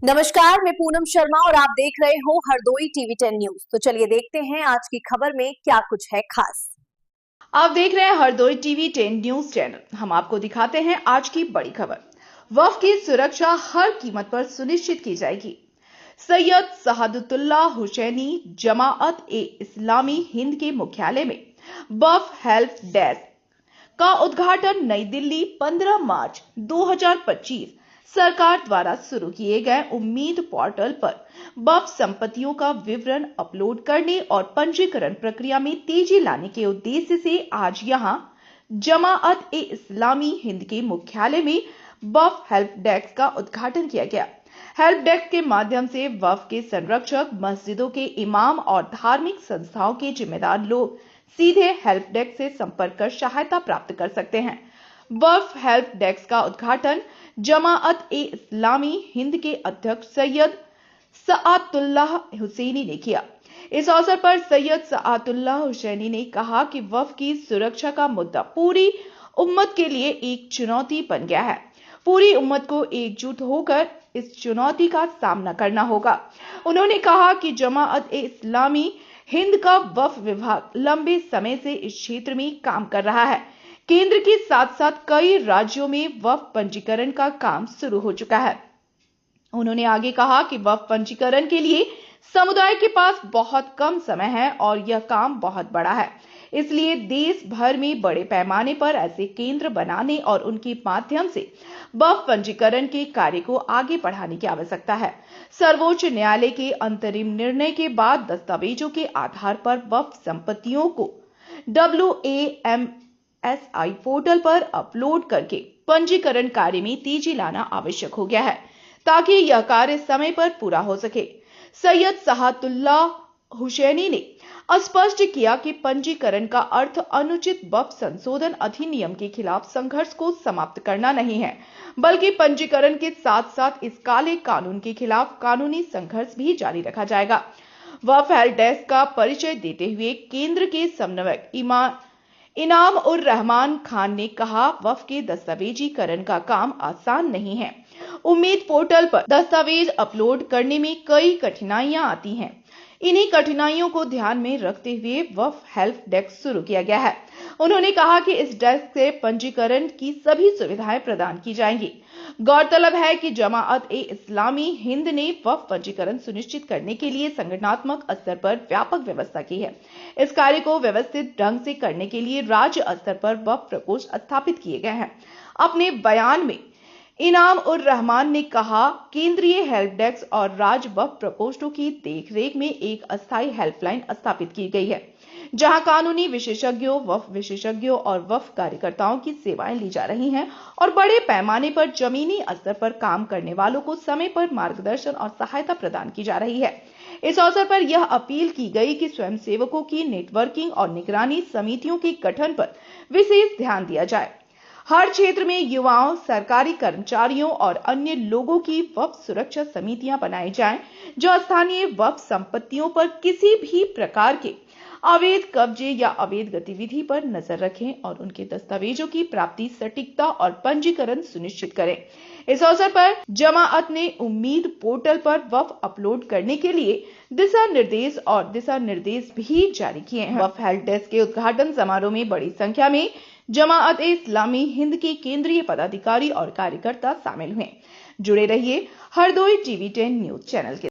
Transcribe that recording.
नमस्कार, मैं पूनम शर्मा और आप देख रहे हो हरदोई टीवी 10 न्यूज। तो चलिए देखते हैं आज की खबर में क्या कुछ है खास। आप देख रहे हैं हरदोई टीवी 10 न्यूज चैनल। हम आपको दिखाते हैं आज की बड़ी खबर। वक्फ की सुरक्षा हर कीमत पर सुनिश्चित की जाएगी। सैयद सआदतुल्लाह हुसैनी जमाअत ए इस्लामी हिंद के मुख्यालय में वक्फ हेल्प डेस्क का उद्घाटन नई दिल्ली 15 मार्च 2025 सरकार द्वारा शुरू किए गए उम्मीद पोर्टल पर वक्फ संपत्तियों का विवरण अपलोड करने और पंजीकरण प्रक्रिया में तेजी लाने के उद्देश्य से आज यहां जमाअत ए इस्लामी हिंद के मुख्यालय में वक्फ हेल्प डेस्क का उद्घाटन किया गया। हेल्प डेस्क के माध्यम से वक्फ के संरक्षक, मस्जिदों के इमाम और धार्मिक संस्थाओं के जिम्मेदार लोग सीधे हेल्प डेस्क से संपर्क कर सहायता प्राप्त कर सकते हैं। वक्फ हेल्प डेस्क का उद्घाटन जमाअत ए इस्लामी हिंद के अध्यक्ष सैयद सआदतुल्लाह हुसैनी ने किया। इस अवसर पर सैयद सआदतुल्लाह हुसैनी ने कहा कि वक्फ की सुरक्षा का मुद्दा पूरी उम्मत के लिए एक चुनौती बन गया है। पूरी उम्मत को एकजुट होकर इस चुनौती का सामना करना होगा। उन्होंने कहा कि जमाअत ए इस्लामी हिंद का वक्फ विभाग लंबे समय से इस क्षेत्र में काम कर रहा है। केंद्र के साथ साथ कई राज्यों में वक्फ पंजीकरण का काम शुरू हो चुका है। उन्होंने आगे कहा कि वक्फ पंजीकरण के लिए समुदाय के पास बहुत कम समय है और यह काम बहुत बड़ा है। इसलिए देश भर में बड़े पैमाने पर ऐसे केंद्र बनाने और उनके माध्यम से वक्फ पंजीकरण के कार्य को आगे बढ़ाने की आवश्यकता है। सर्वोच्च न्यायालय के अंतरिम निर्णय के बाद दस्तावेजों के आधार पर वक्फ संपत्तियों को WAMSI पोर्टल पर अपलोड करके पंजीकरण कार्य में तेजी लाना आवश्यक हो गया है ताकि यह कार्य समय पर पूरा हो सके। सैयद सआदतुल्लाह हुसैनी ने स्पष्ट किया कि पंजीकरण का अर्थ अनुचित वक्फ संशोधन अधिनियम के खिलाफ संघर्ष को समाप्त करना नहीं है, बल्कि पंजीकरण के साथ साथ इस काले कानून के खिलाफ कानूनी संघर्ष भी जारी रखा जाएगा। वक्फ हेल्प डेस्क का परिचय देते हुए केंद्र के समन्वयक इनाम उर रहमान खान ने कहा, वक्फ के दस्तावेजीकरण का काम आसान नहीं है। उम्मीद पोर्टल पर दस्तावेज अपलोड करने में कई कठिनाइयां आती हैं। इन्हीं कठिनाइयों को ध्यान में रखते हुए वक्फ हेल्प डेस्क शुरू किया गया है। उन्होंने कहा कि इस डेस्क से पंजीकरण की सभी सुविधाएं प्रदान की जाएंगी। गौरतलब है कि जमाअत ए इस्लामी हिंद ने वक्फ पंजीकरण सुनिश्चित करने के लिए संगठनात्मक स्तर पर व्यापक व्यवस्था की है। इस कार्य को व्यवस्थित ढंग से करने के लिए राज्य स्तर पर वक्फ प्रकोष्ठ स्थापित किए गए हैं। अपने बयान में इनाम उर रहमान ने कहा, केंद्रीय हेल्प डेस्क और राज्य वक्फ प्रकोष्ठों की देखरेख में एक अस्थायी हेल्पलाइन स्थापित की गई है, जहां कानूनी विशेषज्ञों, वक्फ विशेषज्ञों और वक्फ कार्यकर्ताओं की सेवाएं ली जा रही हैं और बड़े पैमाने पर जमीनी स्तर पर काम करने वालों को समय पर मार्गदर्शन और सहायता प्रदान की जा रही है। इस अवसर पर यह अपील की गई कि स्वयंसेवकों की नेटवर्किंग और निगरानी समितियों के गठन पर विशेष ध्यान दिया जाए। हर क्षेत्र में युवाओं, सरकारी कर्मचारियों और अन्य लोगों की वक्फ सुरक्षा समितियां बनाई जाएं, जो स्थानीय वक्फ संपत्तियों पर किसी भी प्रकार के अवैध कब्जे या अवैध गतिविधि पर नजर रखें और उनके दस्तावेजों की प्राप्ति, सटीकता और पंजीकरण सुनिश्चित करें। इस अवसर पर जमाअत ने उम्मीद पोर्टल पर वक्फ अपलोड करने के लिए दिशा निर्देश भी जारी किए हैं। वक्फ हेल्प डेस्क के उद्घाटन समारोह में बड़ी संख्या में जमाअत ए इस्लामी हिंद के केंद्रीय पदाधिकारी और कार्यकर्ता शामिल हुए। जुड़े रहिए हरदोई टीवी 10 न्यूज चैनल के